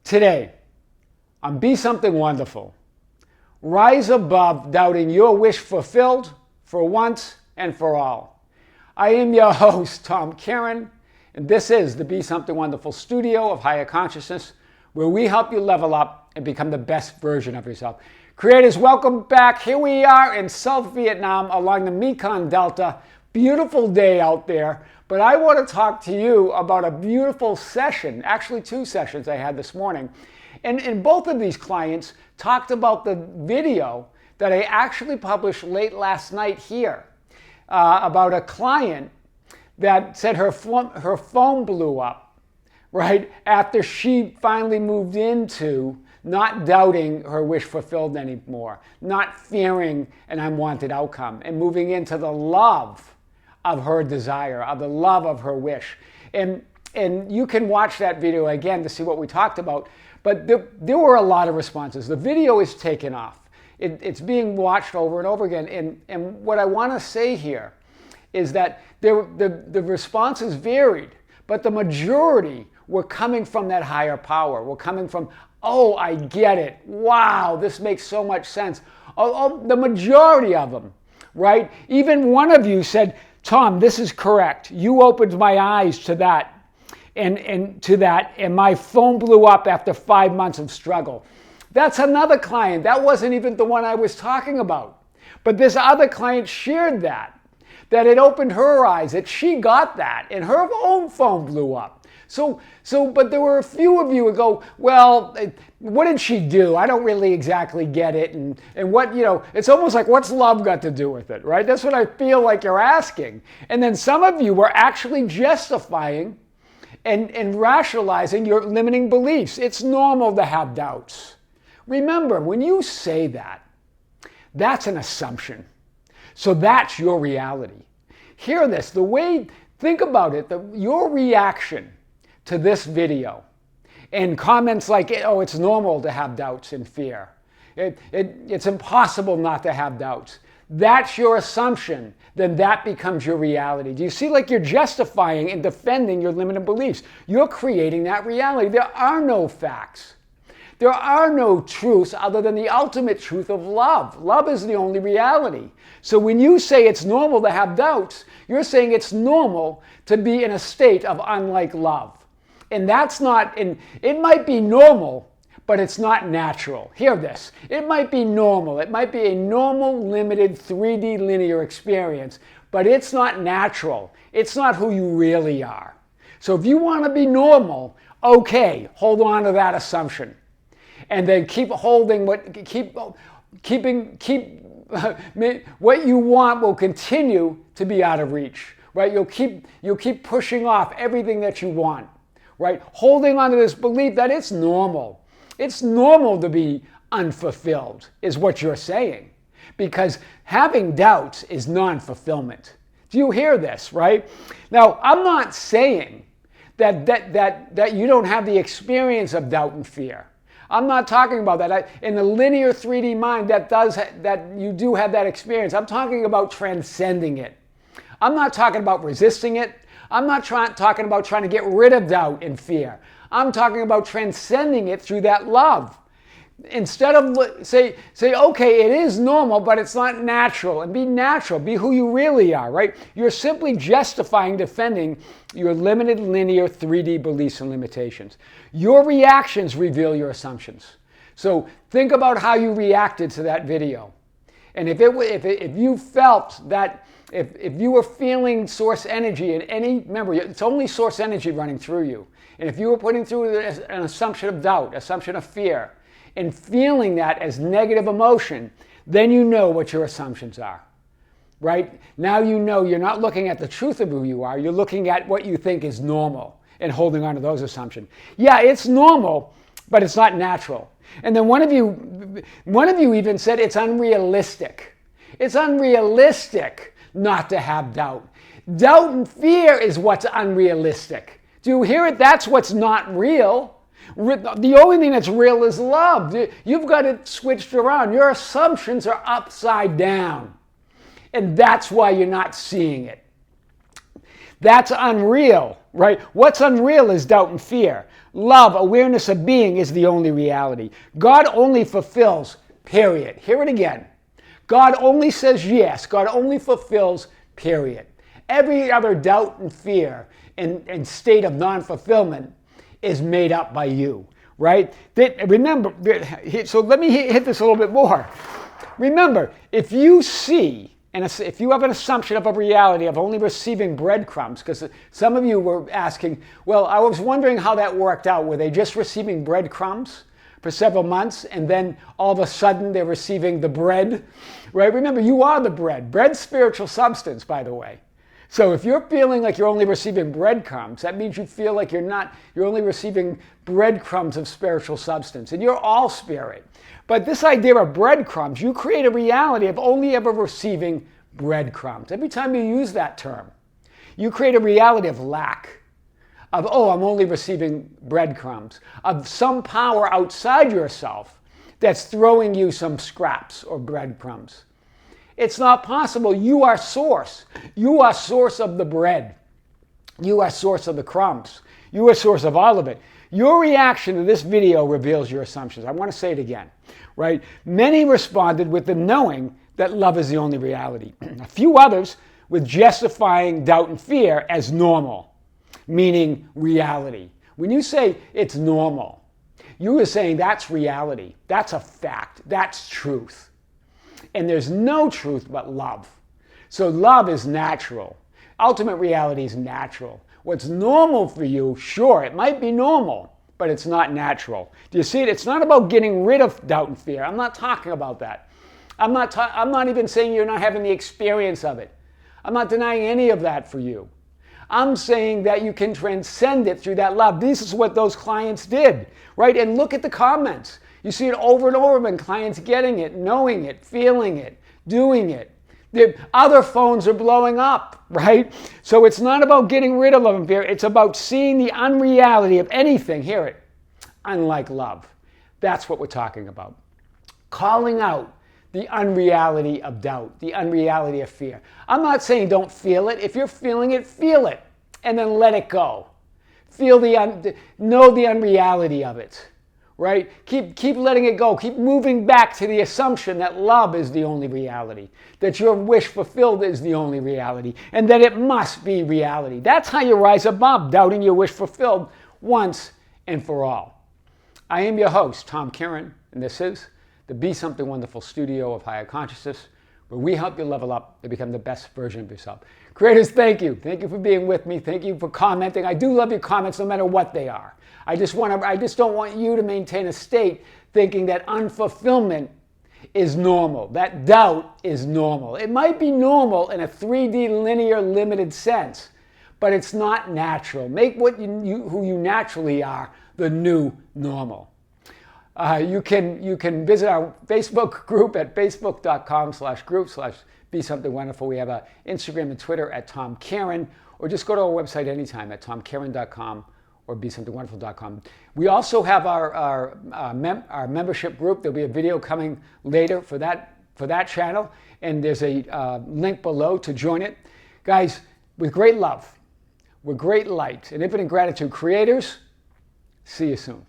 Today, on Be Something Wonderful, rise above doubting your wish fulfilled for once and for all. I am your host, Tom Kearin, and this is the Be Something Wonderful studio of higher consciousness, where we help you level up and become the best version of yourself. Creators, welcome back. Here we are in South Vietnam along the Mekong Delta. Beautiful day out there. But I want to talk to you about a beautiful session, actually 2 sessions I had this morning. And both of these clients talked about the video that I actually published late last night here about a client that said her phone blew up, right, after she finally moved into not doubting her wish fulfilled anymore, not fearing an unwanted outcome, and moving into the love of her desire, of the love of her wish. And you can watch that video again to see what we talked about. But there were a lot of responses. The video is taken off. It's being watched over and over again. And what I want to say here is that the responses varied, but the majority were coming from that higher power. Were coming from, oh, I get it. Wow, this makes so much sense. Oh, the majority of them, right? Even one of you said, Tom, this is correct. You opened my eyes to that and my phone blew up after 5 months of struggle. That's another client. That wasn't even the one I was talking about. But this other client shared that it opened her eyes, that she got that, and her own phone blew up. But there were a few of you who go, well, what did she do? I don't really exactly get it. And what, it's almost like, what's love got to do with it, right? That's what I feel like you're asking. And then some of you were actually justifying and rationalizing your limiting beliefs. It's normal to have doubts. Remember, when you say that, that's an assumption. So that's your reality. Hear this, think about it, your reaction to this video and comments like, oh, it's normal to have doubts and fear. It's impossible not to have doubts. That's your assumption. Then that becomes your reality. Do you see, like, you're justifying and defending your limited beliefs? You're creating that reality. There are no facts. There are no truths other than the ultimate truth of love. Love is the only reality. So when you say it's normal to have doubts, you're saying it's normal to be in a state of unlike love. And that's not, it might be normal, but it's not natural. Hear this. It might be normal. It might be a normal, limited 3D linear experience, but it's not natural. It's not who you really are. So if you want to be normal, okay, hold on to that assumption. And then keep holding what you want will continue to be out of reach, right? You'll keep pushing off everything that you want, right? Holding on to this belief that it's normal. It's normal to be unfulfilled, is what you're saying, because having doubts is non-fulfillment. Do you hear this, right? Now, I'm not saying that you don't have the experience of doubt and fear. I'm not talking about that. In the linear 3D mind, that you do have that experience. I'm talking about transcending it. I'm not talking about resisting it. I'm not talking about trying to get rid of doubt and fear. I'm talking about transcending it through that love. Instead of say, okay, it is normal, but it's not natural. And be natural. Be who you really are, right? You're simply justifying, defending your limited linear 3D beliefs and limitations. Your reactions reveal your assumptions. So think about how you reacted to that video. And if you felt that, if you were feeling source energy in any, remember, it's only source energy running through you. And if you were putting through an assumption of doubt, assumption of fear, and feeling that as negative emotion, then you know what your assumptions are, right? Now you know you're not looking at the truth of who you are, you're looking at what you think is normal and holding on to those assumptions. Yeah, it's normal, but it's not natural. And then one of you even said it's unrealistic. It's unrealistic not to have doubt. Doubt and fear is what's unrealistic. Do you hear it? That's what's not real. The only thing that's real is love. You've got it switched around. Your assumptions are upside down. And that's why you're not seeing it. That's unreal, right? What's unreal is doubt and fear. Love, awareness of being is the only reality. God only fulfills, period. Hear it again. God only says yes. God only fulfills, period. Every other doubt and fear and state of non-fulfillment is made up by you, right? Remember, so let me hit this a little bit more. Remember, if you see, and if you have an assumption of a reality of only receiving breadcrumbs, because some of you were asking, well, I was wondering how that worked out. Were they just receiving breadcrumbs for several months, and then all of a sudden they're receiving the bread, right? Remember, you are the bread. Bread's spiritual substance, by the way. So if you're feeling like you're only receiving breadcrumbs, that means you feel like you're only receiving breadcrumbs of spiritual substance, and you're all spirit. But this idea of breadcrumbs, you create a reality of only ever receiving breadcrumbs. Every time you use that term, you create a reality of lack, of, oh, I'm only receiving breadcrumbs, of some power outside yourself that's throwing you some scraps or breadcrumbs. It's not possible. You are source. You are source of the bread. You are source of the crumbs. You are source of all of it. Your reaction to this video reveals your assumptions. I want to say it again, right? Many responded with the knowing that love is the only reality. A few others with justifying doubt and fear as normal, meaning reality. When you say it's normal, you are saying that's reality. That's a fact. That's truth. And there's no truth but love. So love is natural. Ultimate reality is natural. What's normal for you, sure, it might be normal, but it's not natural. Do you see it? It's not about getting rid of doubt and fear. I'm not talking about that. I'm not even saying you're not having the experience of it. I'm not denying any of that for you. I'm saying that you can transcend it through that love. This is what those clients did, right? And look at the comments. You see it over and over again, clients getting it, knowing it, feeling it, doing it. The other phones are blowing up, right? So it's not about getting rid of love and fear. It's about seeing the unreality of anything, hear it, unlike love. That's what we're talking about. Calling out the unreality of doubt, the unreality of fear. I'm not saying don't feel it. If you're feeling it, feel it, and then let it go. Know the unreality of it. Right? Keep letting it go. Keep moving back to the assumption that love is the only reality, that your wish fulfilled is the only reality, and that it must be reality. That's how you rise above doubting your wish fulfilled once and for all. I am your host, Tom Kearin, and this is the Be Something Wonderful studio of higher consciousness, where we help you level up to become the best version of yourself. Creators, thank you. Thank you for being with me. Thank you for commenting. I do love your comments no matter what they are. I just don't want you to maintain a state thinking that unfulfillment is normal, that doubt is normal. It might be normal in a 3D linear limited sense, but it's not natural. Make who you naturally are the new normal. You can visit our Facebook group at facebook.com/group/BeSomethingWonderful. We have an Instagram and Twitter at Tom Kearin, or just go to our website anytime at tomkearin.com or BeSomethingWonderful.com. We also have our membership group. There'll be a video coming later for that channel, and there's a link below to join it. Guys, with great love, with great light, and infinite gratitude, creators, see you soon.